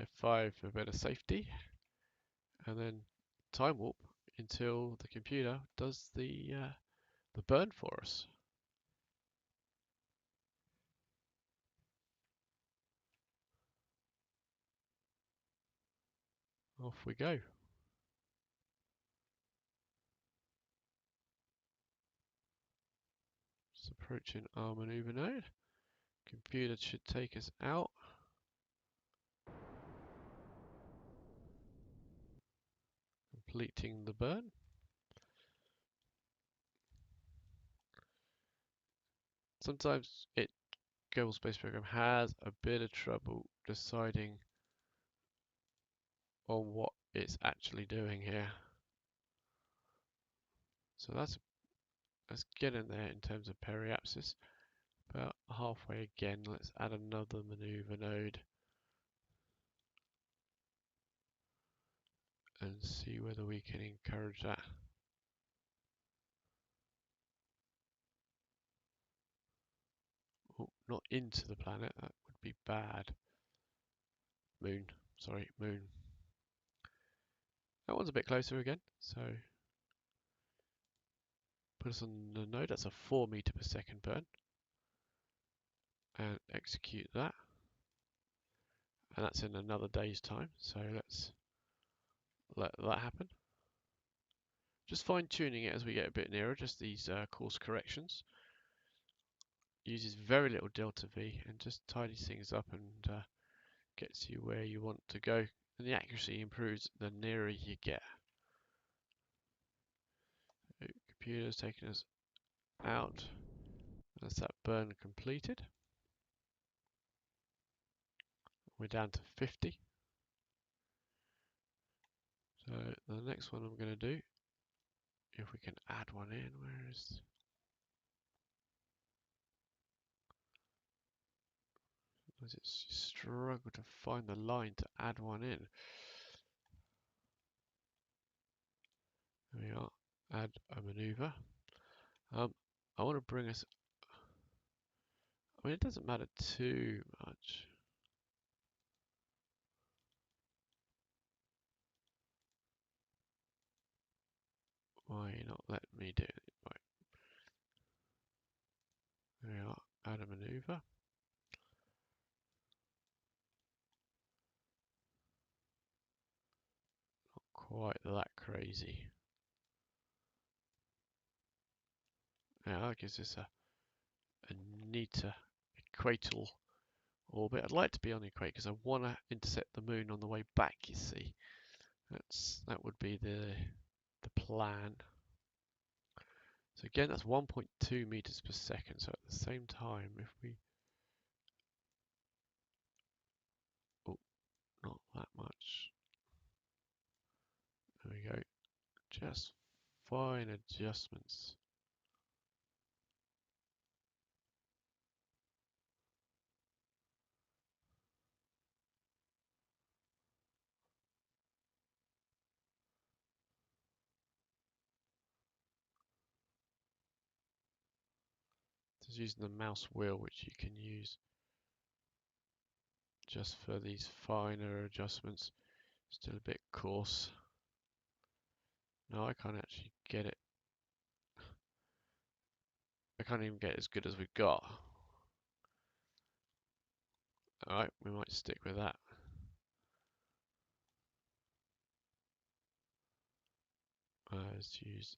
F5 for better safety, and then time warp until the computer does the burn for us. Off we go. Just approaching our maneuver node. Computer should take us out. Completing the burn. Sometimes Kerbal Space Program has a bit of trouble deciding on what it's actually doing here. So let's get in there in terms of periapsis. About halfway again, let's add another maneuver node and see whether we can encourage that. Oh, not into the planet, that would be bad. Moon, sorry, moon. That one's a bit closer again, so put us on the node. That's a 4 meter per second burn. And execute that. And that's in another day's time, so let's let that happen. Just fine tuning it as we get a bit nearer, just these course corrections. Uses very little delta V and just tidies things up and gets you where you want to go. And the accuracy improves the nearer you get. Computer's taking us out. That's that burn completed. We're down to 50. So the next one I'm going to do, if we can add one in, where is... Does it struggle to find the line to add one in? There we are. Add a maneuver. I want to bring us... I mean, it doesn't matter too much. Why not let me do it? Right. There we are. Add a maneuver. Not quite that crazy. Yeah, that gives us a neater equatorial orbit. I'd like to be on the equator because I want to intercept the moon on the way back, you see. That would be the plan. So again, that's 1.2 meters per second. So at the same time, if we... Oh, not that much. There we go. Just fine adjustments. Just using the mouse wheel, which you can use just for these finer adjustments. Still a bit coarse. No, I can't actually get it. I can't even get as good as we've got. Alright, we might stick with that. Let's use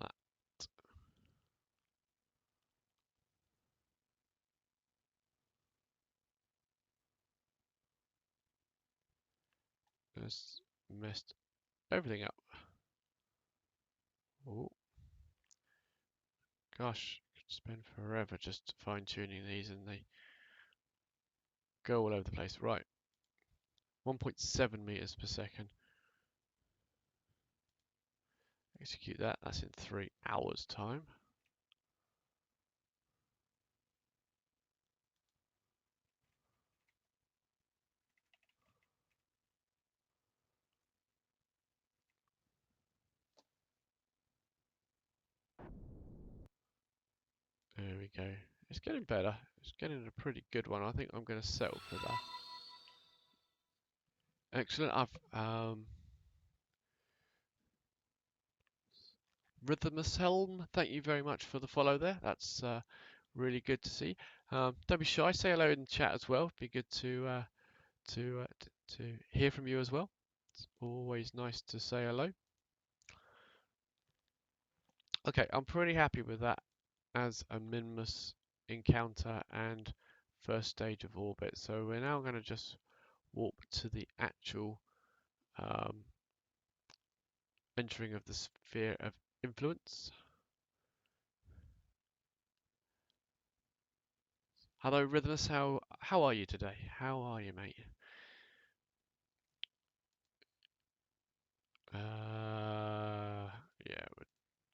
that. Just messed everything up. Oh, gosh, could spend forever just fine tuning these and they go all over the place. Right, 1.7 meters per second. Execute that. That's in 3 hours time. There we go. It's getting better. It's getting a pretty good one. I think I'm going to settle for that. Excellent. I've Rhythmus Helm, thank you very much for the follow there. That's really good to see. Don't be shy. Say hello in the chat as well. Be good to hear from you as well. It's always nice to say hello. Okay, I'm pretty happy with that as a Minmus encounter and first stage of orbit. So we're now going to just warp to the actual entering of the sphere of influence. Hello, Rhythmus. How are you today? How are you, mate? Yeah, we'll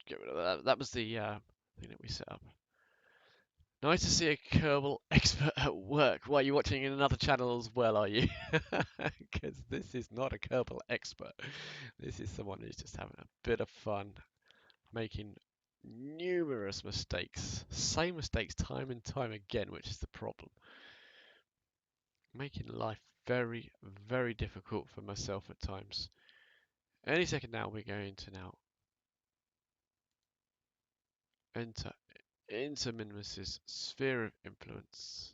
get rid of that. That was the thing that we set up. Nice to see a Kerbal expert at work. Why, are you watching in another channel as well, are you? Because this is not a Kerbal expert. This is someone who's just having a bit of fun, making numerous mistakes. Same mistakes time and time again, which is the problem. Making life very, very difficult for myself at times. Any second now, we're going to now enter into Minmus's sphere of influence.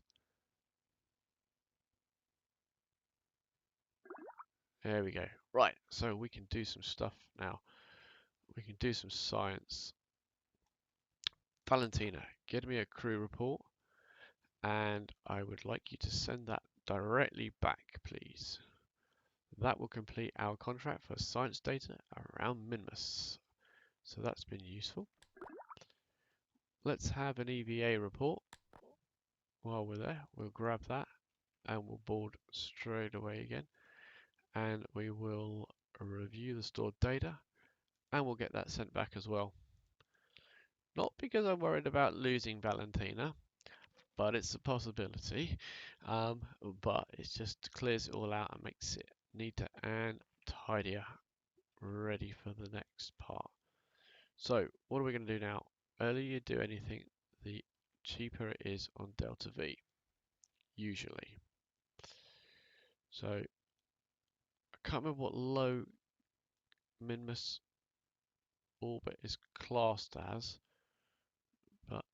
There we go. Right, so we can do some stuff now. We can do some science. Valentina, get me a crew report, and I would like you to send that directly back, please. That will complete our contract for science data around Minmus. So that's been useful. Let's have an EVA report. While we're there, we'll grab that and we'll board straight away again. And we will review the stored data and we'll get that sent back as well. Not because I'm worried about losing Valentina, but it's a possibility. But it just clears it all out and makes it neater and tidier, ready for the next part. So what are we going to do now? Earlier you do anything, the cheaper it is on delta V, usually. So I can't remember what low Minmus orbit is classed as, but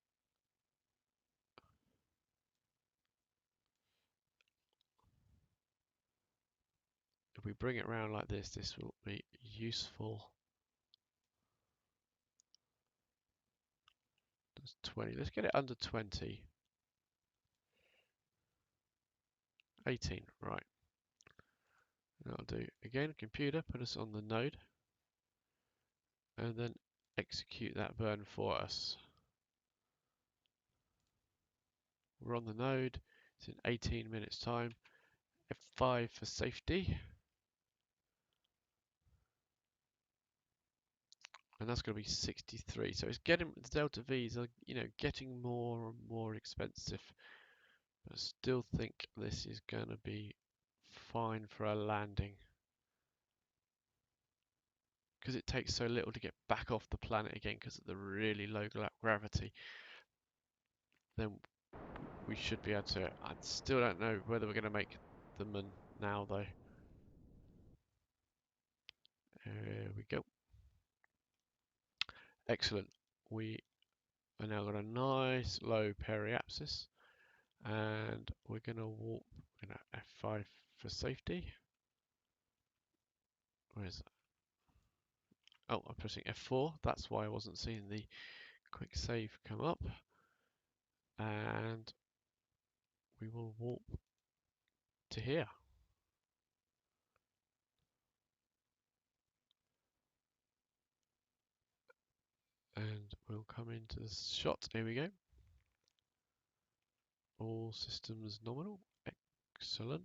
if we bring it around like this will be useful. That's 20. Let's get it under 20. 18, right. That'll do. Again, computer, put us on the node, and then execute that burn for us. We're on the node. It's in 18 minutes time. F5 for safety. And that's going to be 63. So it's getting, the delta V's are, getting more and more expensive. But I still think this is going to be fine for a landing. Because it takes so little to get back off the planet again because of the really low gravity. Then we should be able to. I still don't know whether we're going to make the moon now though. There we go. Excellent. We are now got a nice low periapsis, and we're going to warp. We're going to F5 for safety. Where is that? Oh, I'm pressing F4. That's why I wasn't seeing the quick save come up. And we will warp to here. And we'll come into the shot. Here we go. All systems nominal. Excellent.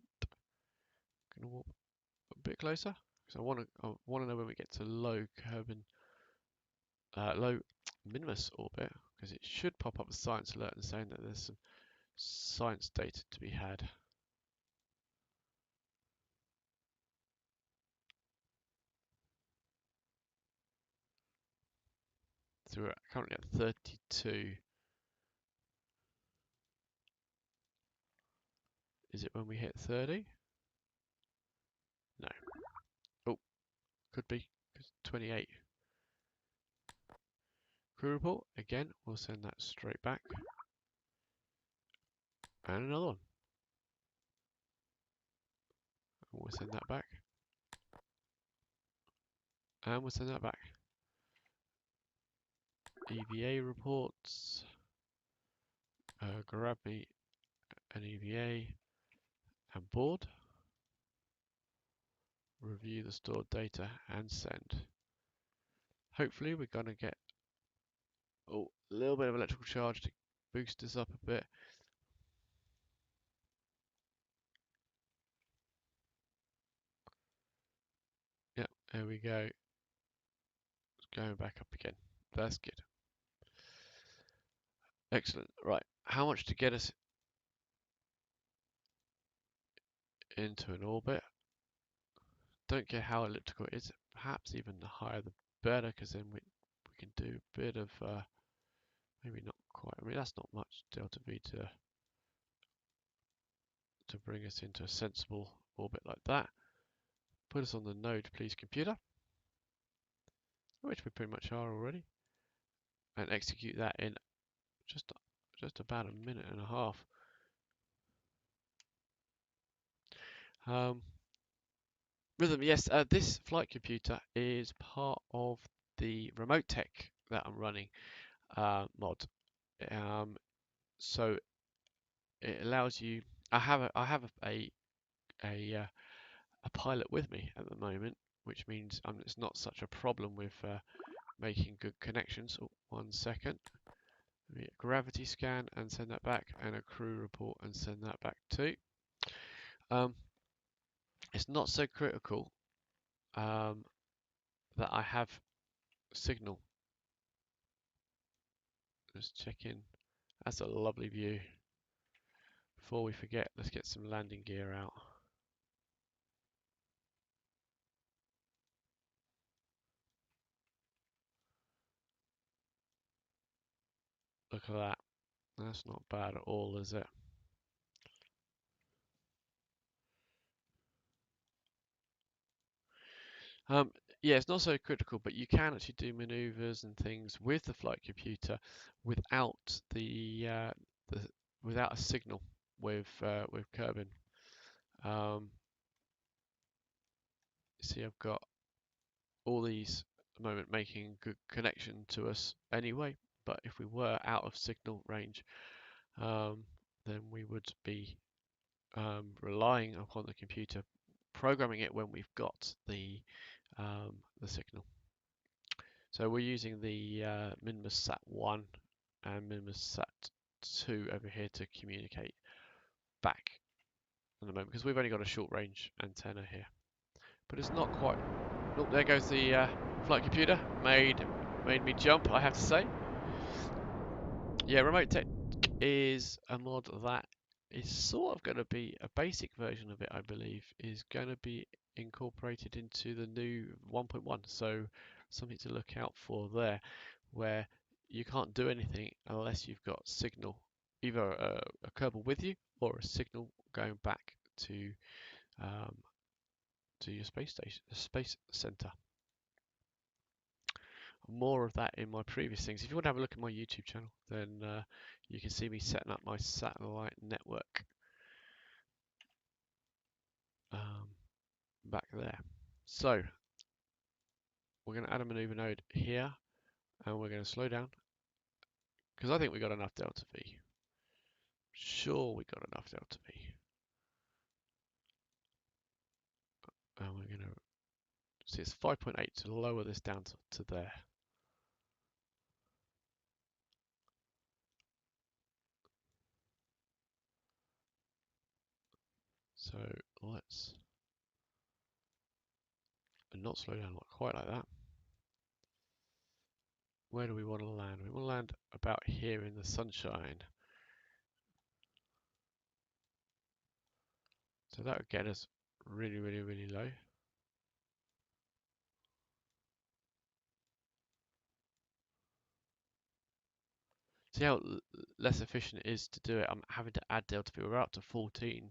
Gonna warp a bit closer because I want to know when we get to low low Minmus orbit, because it should pop up a science alert and saying that there's some science data to be had. So we're currently at 32. Is it when we hit 30? No. Oh, could be. 28. Crew report. Again, we'll send that straight back. And another one. We'll send that back. And we'll send that back. EVA reports. Grab me an EVA and board. Review the stored data and send. Hopefully we're going to get a little bit of electrical charge to boost this up a bit. Yep, there we go. It's going back up again. That's good. Excellent. Right, how much to get us into an orbit? Don't care how elliptical it is. Perhaps even the higher the better, because then we can do a bit of maybe not quite. I mean, that's not much delta V to bring us into a sensible orbit like that. Put us on the node, please, computer, which we pretty much are already, and execute that in just about a minute and a half. Rhythm, yes, this flight computer is part of the remote tech that I'm running mod. So it allows you. I have a pilot with me at the moment, which means it's not such a problem with making good connections. Oh, 1 second. Gravity scan and send that back, and a crew report and send that back too. It's not so critical that I have signal. Just check in. That's a lovely view. Before we forget, let's get some landing gear out. Look at that. That's not bad at all, is it? Yeah, it's not so critical, but you can actually do maneuvers and things with the flight computer without without a signal with Kerbin. See, I've got all these at the moment making good connection to us anyway, but if we were out of signal range, then we would be relying upon the computer, programming it when we've got the signal. So we're using the Minmus Sat1 and Minmus Sat2 over here to communicate back at the moment, because we've only got a short range antenna here. But it's not quite. Oh, there goes the flight computer. Made me jump, I have to say. Yeah, Remote Tech is a mod that is sort of going to be a basic version of it, I believe, is going to be incorporated into the new 1.1. So something to look out for there, where you can't do anything unless you've got signal, either a Kerbal with you or a signal going back to your space station, the space center. More of that in my previous things. If you want to have a look at my YouTube channel, then you can see me setting up my satellite network back there. So we're going to add a maneuver node here, and we're going to slow down, because I think we got enough delta V. Sure, we got enough delta V. And we're going to see it's 5.8 to lower this down to there. So let's not slow down quite like that. Where do we want to land? We want to land about here in the sunshine. So that would get us really, really, really low. See how less efficient it is to do it. I'm having to add delta V. We're up to 14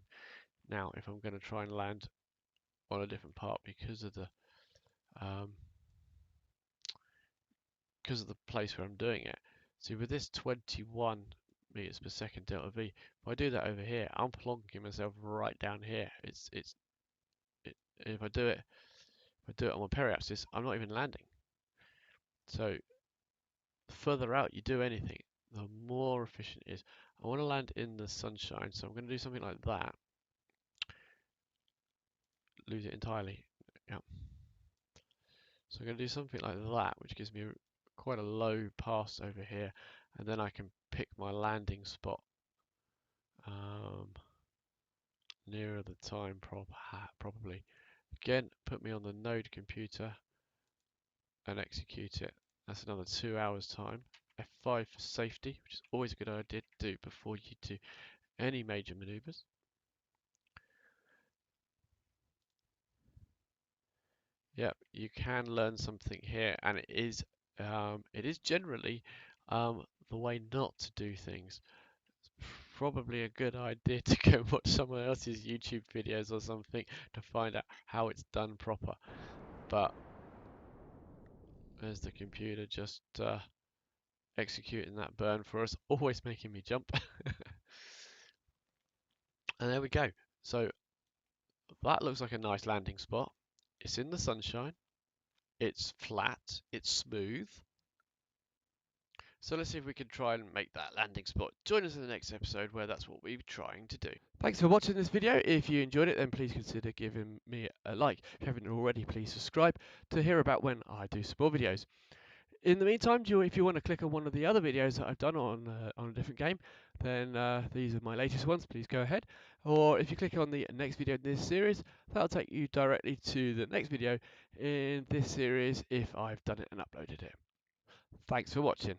now if I'm going to try and land on a different part because of the place where I'm doing it. See, with this 21 meters per second delta V, if I do that over here, I'm plonking myself right down here. If I do it on my periapsis, I'm not even landing. So the further out you do anything, the more efficient it is. I want to land in the sunshine, so I'm going to do something like that. Lose it entirely. Yeah. So I'm going to do something like that, which gives me quite a low pass over here, and then I can pick my landing spot nearer the time probably. Again, put me on the node computer and execute it. That's another 2 hours time. F5 for safety, which is always a good idea to do before you do any major maneuvers. Yep, you can learn something here, and it is generally the way not to do things. It's probably a good idea to go watch someone else's YouTube videos or something to find out how it's done proper. But there's the computer just executing that burn for us, always making me jump. And there we go. So that looks like a nice landing spot. It's in the sunshine. It's flat. It's smooth. So let's see if we can try and make that landing spot. Join us in the next episode where that's what we're trying to do. Thanks for watching this video. If you enjoyed it, then please consider giving me a like. If you haven't already, please subscribe to hear about when I do some more videos. In the meantime, if you want to click on one of the other videos that I've done on a different game, then these are my latest ones. Please go ahead. Or if you click on the next video in this series, that'll take you directly to the next video in this series if I've done it and uploaded it. Thanks for watching.